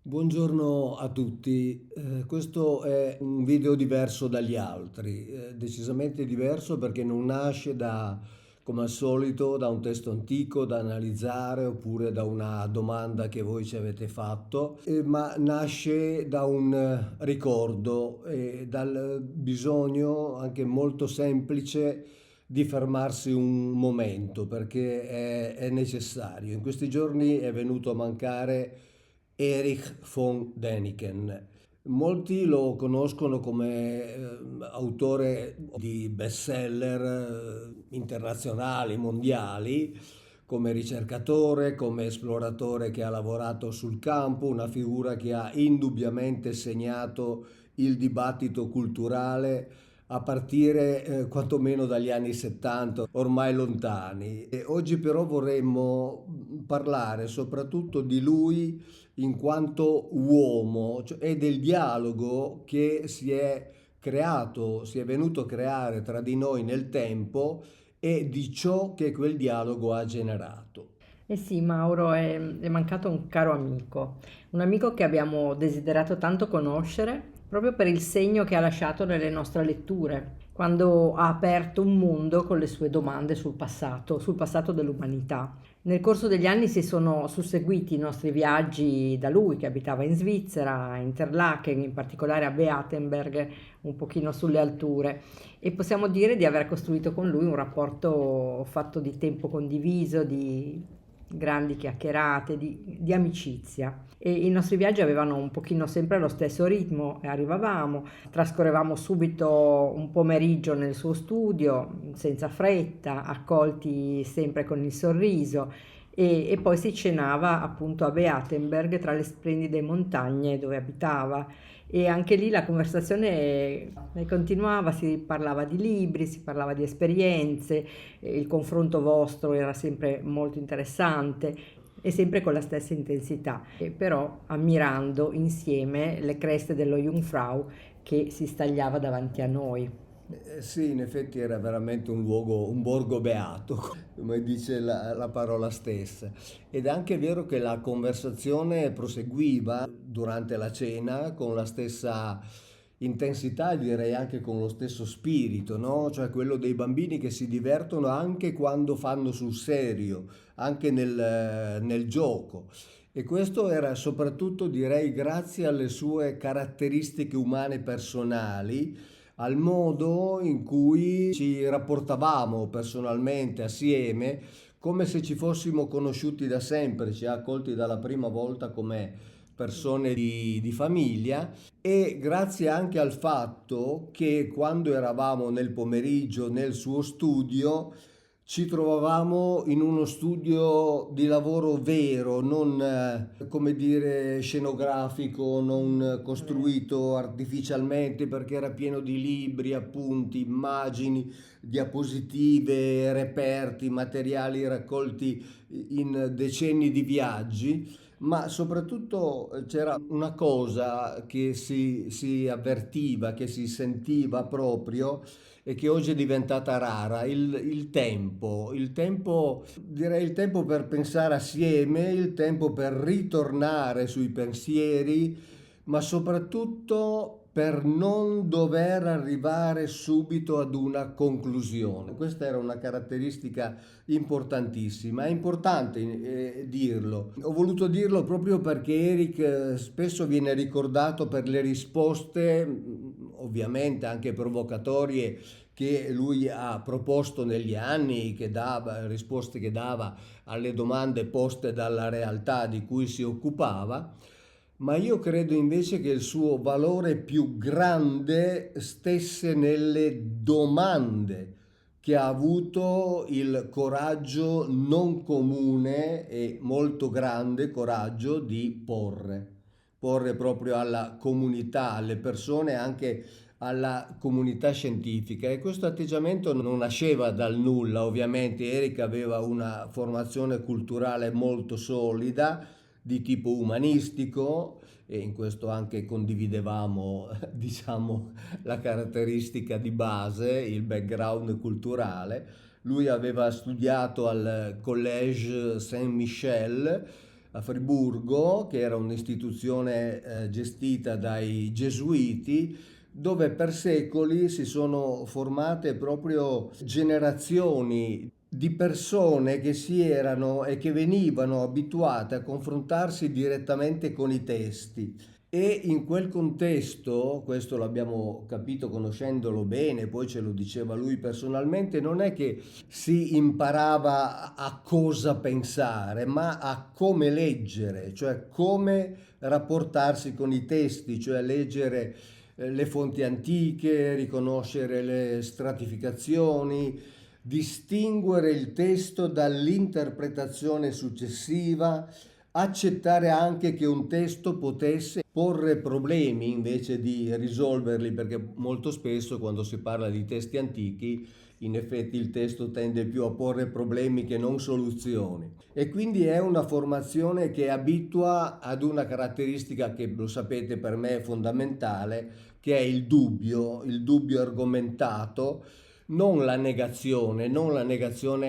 Buongiorno a tutti. Questo è un video diverso dagli altri, decisamente diverso perché non nasce come al solito, da un testo antico da analizzare oppure da una domanda che voi ci avete fatto, ma nasce da un ricordo e dal bisogno anche molto semplice di fermarsi un momento perché è necessario. In questi giorni è venuto a mancare Erich von Däniken. Molti lo conoscono come autore di bestseller internazionali, mondiali, come ricercatore, come esploratore che ha lavorato sul campo, una figura che ha indubbiamente segnato il dibattito culturale a partire quantomeno dagli anni 70, ormai lontani. E oggi però vorremmo parlare soprattutto di lui in quanto uomo, e del dialogo che si è venuto a creare tra di noi nel tempo e di ciò che quel dialogo ha generato. Eh sì, Mauro è mancato un caro amico, un amico che abbiamo desiderato tanto conoscere proprio per il segno che ha lasciato nelle nostre letture, quando ha aperto un mondo con le sue domande sul passato dell'umanità. Nel corso degli anni si sono susseguiti i nostri viaggi da lui, che abitava in Svizzera, a Interlaken, in particolare a Beatenberg, un pochino sulle alture, e possiamo dire di aver costruito con lui un rapporto fatto di tempo condiviso, di grandi chiacchierate, di amicizia. E i nostri viaggi avevano un pochino sempre lo stesso ritmo, e arrivavamo, trascorrevamo subito un pomeriggio nel suo studio, senza fretta, accolti sempre con il sorriso, e poi si cenava appunto a Beatenberg tra le splendide montagne dove abitava. E anche lì la conversazione continuava, si parlava di libri, si parlava di esperienze, il confronto vostro era sempre molto interessante e sempre con la stessa intensità, e però ammirando insieme le creste dello Jungfrau che si stagliava davanti a noi. Sì, in effetti era veramente un luogo, un borgo beato, come dice la parola stessa. Ed è anche vero che la conversazione proseguiva durante la cena con la stessa intensità e direi anche con lo stesso spirito, no? Cioè quello dei bambini che si divertono anche quando fanno sul serio, anche nel gioco. E questo era soprattutto, direi, grazie alle sue caratteristiche umane personali, al modo in cui ci rapportavamo personalmente assieme, come se ci fossimo conosciuti da sempre, ci ha accolti dalla prima volta come persone di famiglia, e grazie anche al fatto che quando eravamo nel pomeriggio nel suo studio ci trovavamo in uno studio di lavoro vero, non come dire scenografico, non costruito artificialmente perché era pieno di libri, appunti, immagini, diapositive, reperti, materiali raccolti in decenni di viaggi, ma soprattutto c'era una cosa che si avvertiva, che si sentiva proprio e che oggi è diventata rara, il tempo, direi il tempo per pensare assieme, il tempo per ritornare sui pensieri, ma soprattutto per non dover arrivare subito ad una conclusione. Questa era una caratteristica importantissima, è importante dirlo. Ho voluto dirlo proprio perché Eric spesso viene ricordato per le risposte, ovviamente anche provocatorie, che lui ha proposto negli anni, che dava, risposte che dava alle domande poste dalla realtà di cui si occupava, ma io credo invece che il suo valore più grande stesse nelle domande che ha avuto il coraggio non comune e molto grande coraggio di porre proprio alla comunità, alle persone, anche alla comunità scientifica. E questo atteggiamento non nasceva dal nulla, ovviamente. Eric aveva una formazione culturale molto solida di tipo umanistico e in questo anche condividevamo, diciamo, la caratteristica di base, il background culturale. Lui aveva studiato al Collège Saint-Michel, a Friburgo, che era un'istituzione gestita dai gesuiti, dove per secoli si sono formate proprio generazioni di persone che si erano e che venivano abituate a confrontarsi direttamente con i testi. E in quel contesto, questo l'abbiamo capito conoscendolo bene, poi ce lo diceva lui personalmente, non è che si imparava a cosa pensare, ma a come leggere, cioè come rapportarsi con i testi, cioè leggere le fonti antiche, riconoscere le stratificazioni, distinguere il testo dall'interpretazione successiva, accettare anche che un testo potesse porre problemi invece di risolverli, perché molto spesso quando si parla di testi antichi, in effetti il testo tende più a porre problemi che non soluzioni. E quindi è una formazione che abitua ad una caratteristica che, lo sapete, per me è fondamentale, che è il dubbio argomentato, non la negazione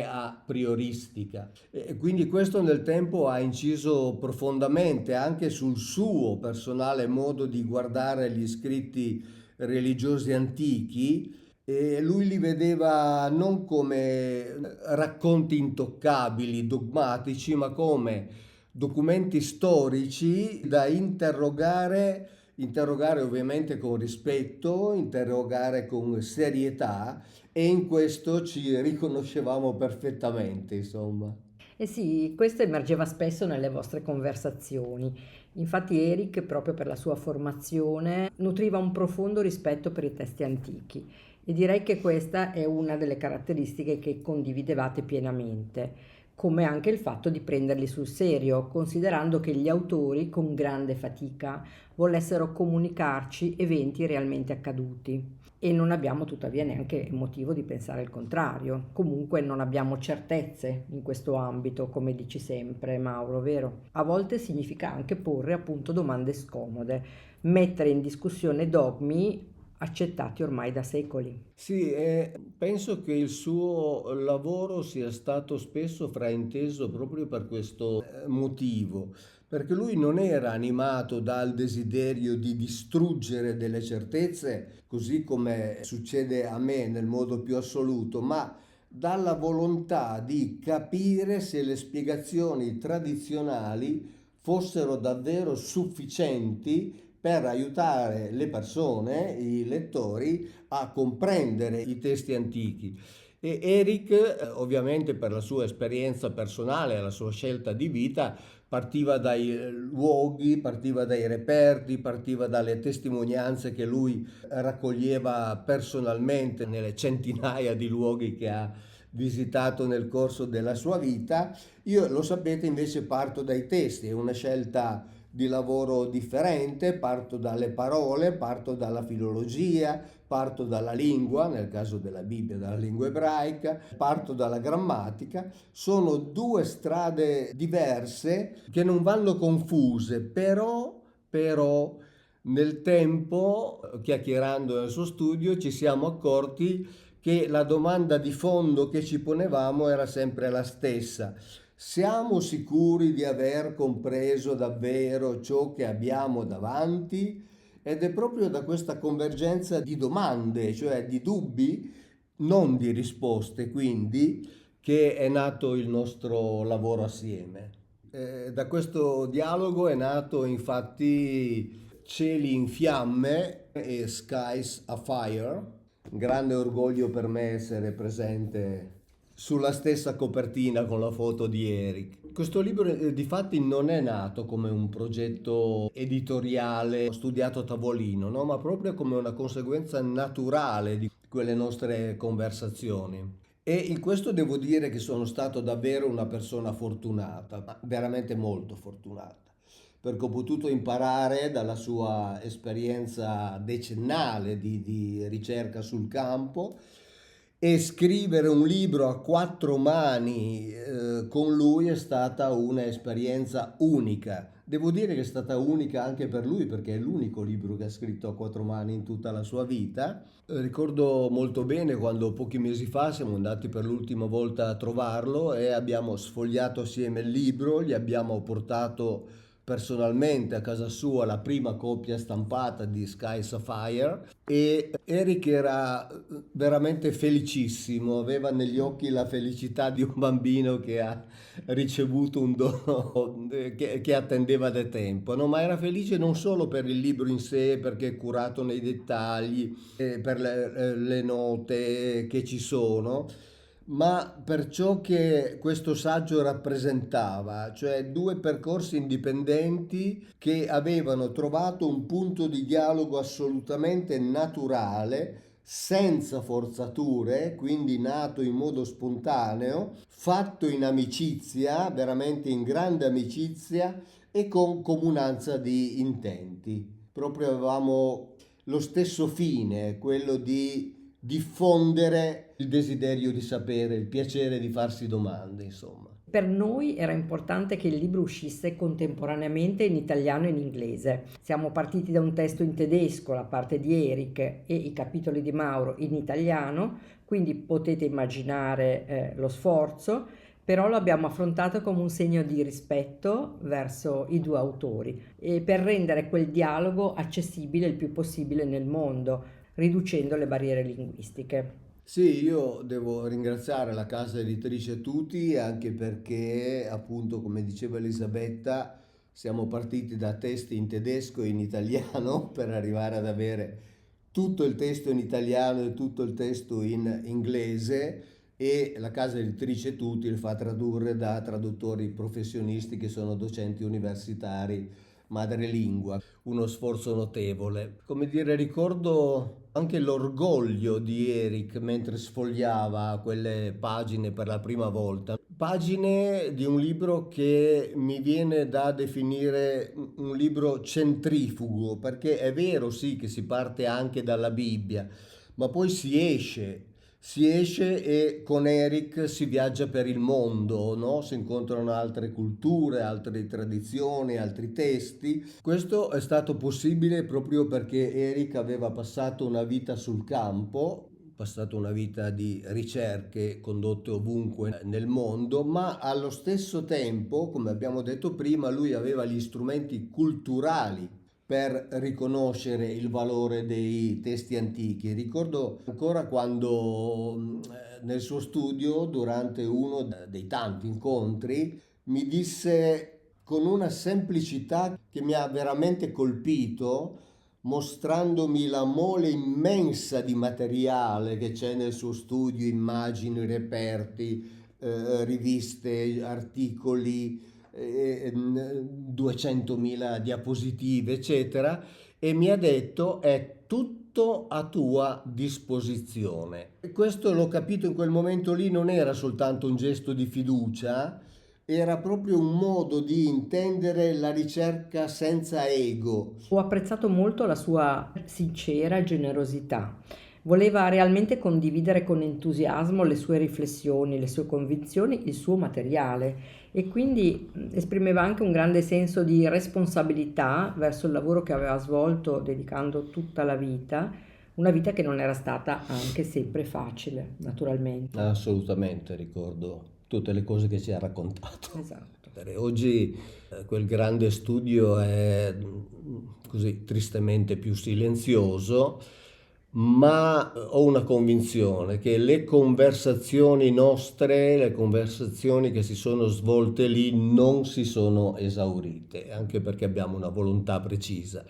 a prioristica. E quindi questo nel tempo ha inciso profondamente anche sul suo personale modo di guardare gli scritti religiosi antichi, e lui li vedeva non come racconti intoccabili, dogmatici, ma come documenti storici da interrogare ovviamente con rispetto, interrogare con serietà, e in questo ci riconoscevamo perfettamente, insomma. Eh sì, questo emergeva spesso nelle vostre conversazioni. Infatti Eric, proprio per la sua formazione, nutriva un profondo rispetto per i testi antichi e direi che questa è una delle caratteristiche che condividevate pienamente, come anche il fatto di prenderli sul serio, considerando che gli autori, con grande fatica, volessero comunicarci eventi realmente accaduti. E non abbiamo tuttavia neanche motivo di pensare il contrario. Comunque non abbiamo certezze in questo ambito, come dici sempre, Mauro, vero? A volte significa anche porre appunto domande scomode, mettere in discussione dogmi accettati ormai da secoli. Sì, penso che il suo lavoro sia stato spesso frainteso proprio per questo motivo, perché lui non era animato dal desiderio di distruggere delle certezze, così come succede a me nel modo più assoluto, ma dalla volontà di capire se le spiegazioni tradizionali fossero davvero sufficienti per aiutare le persone, i lettori, a comprendere i testi antichi. E Eric, ovviamente per la sua esperienza personale, la sua scelta di vita, partiva dai luoghi, partiva dai reperti, partiva dalle testimonianze che lui raccoglieva personalmente nelle centinaia di luoghi che ha visitato nel corso della sua vita. Io, lo sapete, invece parto dai testi, è una scelta di lavoro differente, parto dalle parole, parto dalla filologia, parto dalla lingua, nel caso della Bibbia dalla lingua ebraica, parto dalla grammatica. Sono due strade diverse che non vanno confuse, però nel tempo, chiacchierando nel suo studio, ci siamo accorti che la domanda di fondo che ci ponevamo era sempre la stessa. Siamo sicuri di aver compreso davvero ciò che abbiamo davanti? Ed è proprio da questa convergenza di domande, cioè di dubbi, non di risposte, quindi, che è nato il nostro lavoro assieme. Da questo dialogo è nato infatti Cieli in fiamme e Skies Afire. Un grande orgoglio per me essere presente sulla stessa copertina con la foto di Eric. Questo libro difatti non è nato come un progetto editoriale studiato a tavolino, no? Ma proprio come una conseguenza naturale di quelle nostre conversazioni. E in questo devo dire che sono stato davvero una persona fortunata, ma veramente molto fortunata, perché ho potuto imparare dalla sua esperienza decennale di ricerca sul campo e scrivere un libro a quattro mani con lui è stata un'esperienza unica. Devo dire che è stata unica anche per lui perché è l'unico libro che ha scritto a quattro mani in tutta la sua vita. Ricordo molto bene quando pochi mesi fa siamo andati per l'ultima volta a trovarlo e abbiamo sfogliato assieme il libro, gli abbiamo portato personalmente a casa sua la prima copia stampata di Sky Sapphire e Eric era veramente felicissimo, aveva negli occhi la felicità di un bambino che ha ricevuto un dono che attendeva da tempo, no? Ma era felice non solo per il libro in sé, perché è curato nei dettagli, per le note che ci sono, ma per ciò che questo saggio rappresentava, cioè due percorsi indipendenti che avevano trovato un punto di dialogo assolutamente naturale, senza forzature, quindi nato in modo spontaneo, fatto in amicizia, veramente in grande amicizia e con comunanza di intenti. Proprio avevamo lo stesso fine, quello di diffondere il desiderio di sapere, il piacere di farsi domande, insomma. Per noi era importante che il libro uscisse contemporaneamente in italiano e in inglese. Siamo partiti da un testo in tedesco, la parte di Eric e i capitoli di Mauro in italiano, quindi potete immaginare lo sforzo, però lo abbiamo affrontato come un segno di rispetto verso i due autori e per rendere quel dialogo accessibile il più possibile nel mondo, riducendo le barriere linguistiche. Sì, io devo ringraziare la casa editrice Tuti anche perché, appunto, come diceva Elisabetta, siamo partiti da testi in tedesco e in italiano per arrivare ad avere tutto il testo in italiano e tutto il testo in inglese e la casa editrice Tuti li fa tradurre da traduttori professionisti che sono docenti universitari madrelingua, uno sforzo notevole. Come dire, ricordo anche l'orgoglio di Eric mentre sfogliava quelle pagine per la prima volta. Pagine di un libro che mi viene da definire un libro centrifugo, perché è vero sì che si parte anche dalla Bibbia, ma poi si esce e con Eric si viaggia per il mondo, no? Si incontrano altre culture, altre tradizioni, altri testi. Questo è stato possibile proprio perché Eric aveva passato una vita sul campo, passato una vita di ricerche condotte ovunque nel mondo, ma allo stesso tempo, come abbiamo detto prima, lui aveva gli strumenti culturali per riconoscere il valore dei testi antichi. Ricordo ancora quando nel suo studio, durante uno dei tanti incontri, mi disse con una semplicità che mi ha veramente colpito, mostrandomi la mole immensa di materiale che c'è nel suo studio, immagini, reperti, riviste, articoli, 200.000 diapositive, eccetera, e mi ha detto è tutto a tua disposizione. E questo l'ho capito in quel momento lì, non era soltanto un gesto di fiducia, era proprio un modo di intendere la ricerca senza ego. Ho apprezzato molto la sua sincera generosità. Voleva realmente condividere con entusiasmo le sue riflessioni, le sue convinzioni, il suo materiale e quindi esprimeva anche un grande senso di responsabilità verso il lavoro che aveva svolto dedicando tutta la vita, una vita che non era stata anche sempre facile, naturalmente. Assolutamente, ricordo tutte le cose che ci ha raccontato. Esatto. Oggi quel grande studio è così tristemente più silenzioso, ma ho una convinzione che le conversazioni nostre, le conversazioni che si sono svolte lì non si sono esaurite, anche perché abbiamo una volontà precisa.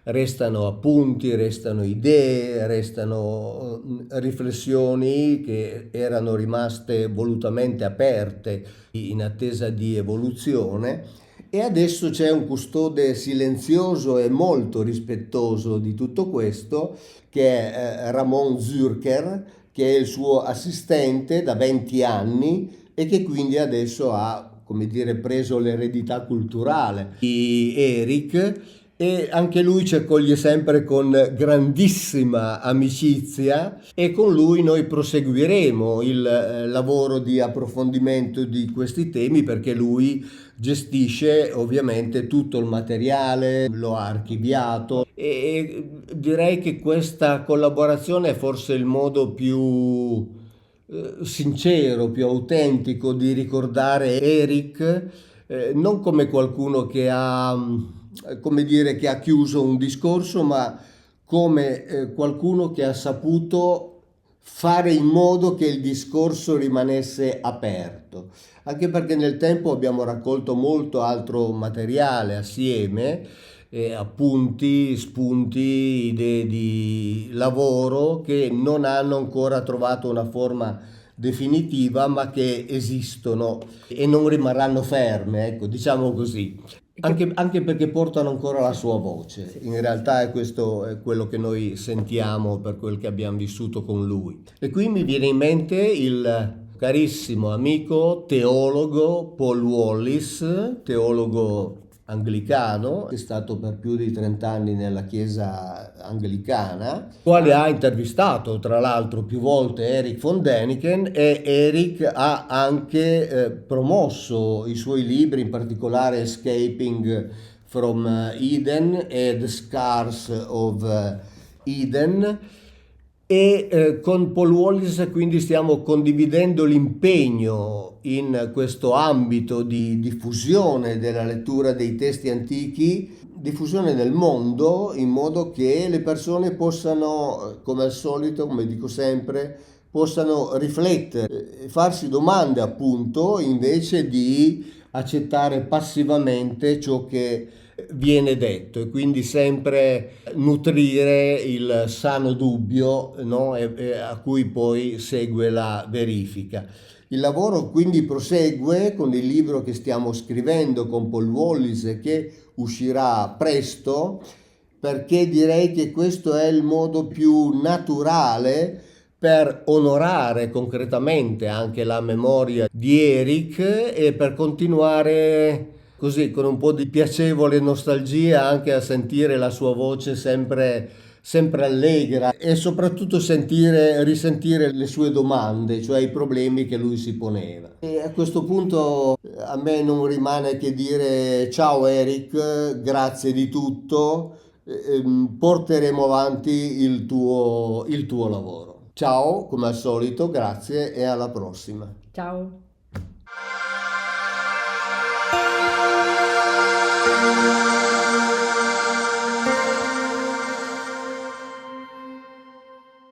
Restano appunti, restano idee, restano riflessioni che erano rimaste volutamente aperte in attesa di evoluzione e adesso c'è un custode silenzioso e molto rispettoso di tutto questo che è Ramon Zürcher, che è il suo assistente da 20 anni e che quindi adesso ha, come dire, preso l'eredità culturale di Eric e anche lui ci accoglie sempre con grandissima amicizia e con lui noi proseguiremo il lavoro di approfondimento di questi temi perché lui gestisce ovviamente tutto il materiale, lo ha archiviato e direi che questa collaborazione è forse il modo più sincero, più autentico di ricordare Eric, non come qualcuno che ha, come dire, che ha chiuso un discorso, ma come qualcuno che ha saputo fare in modo che il discorso rimanesse aperto. Anche perché nel tempo abbiamo raccolto molto altro materiale assieme, appunti, spunti, idee di lavoro che non hanno ancora trovato una forma definitiva, ma che esistono e non rimarranno ferme, ecco, diciamo così. Anche perché portano ancora la sua voce. Sì. In realtà è questo è quello che noi sentiamo per quel che abbiamo vissuto con lui. E qui mi viene in mente il carissimo amico teologo Paul Wallis, teologo anglicano, è stato per più di 30 anni nella chiesa anglicana, quale ha intervistato tra l'altro più volte Eric von Däniken e Eric ha anche promosso i suoi libri, in particolare Escaping from Eden e The Scars of Eden. E con Paul Wallis quindi stiamo condividendo l'impegno in questo ambito di diffusione della lettura dei testi antichi, diffusione nel mondo, in modo che le persone possano, come al solito, come dico sempre, possano riflettere, farsi domande appunto, invece di accettare passivamente ciò che viene detto e quindi sempre nutrire il sano dubbio, no? A cui poi segue la verifica. Il lavoro quindi prosegue con il libro che stiamo scrivendo con Paul Wallis e che uscirà presto, perché direi che questo è il modo più naturale per onorare concretamente anche la memoria di Eric e per continuare così con un po' di piacevole nostalgia anche a sentire la sua voce sempre allegra e soprattutto risentire le sue domande, cioè i problemi che lui si poneva. E a questo punto a me non rimane che dire ciao Eric, grazie di tutto, porteremo avanti il tuo lavoro. Ciao, come al solito, grazie e alla prossima. Ciao.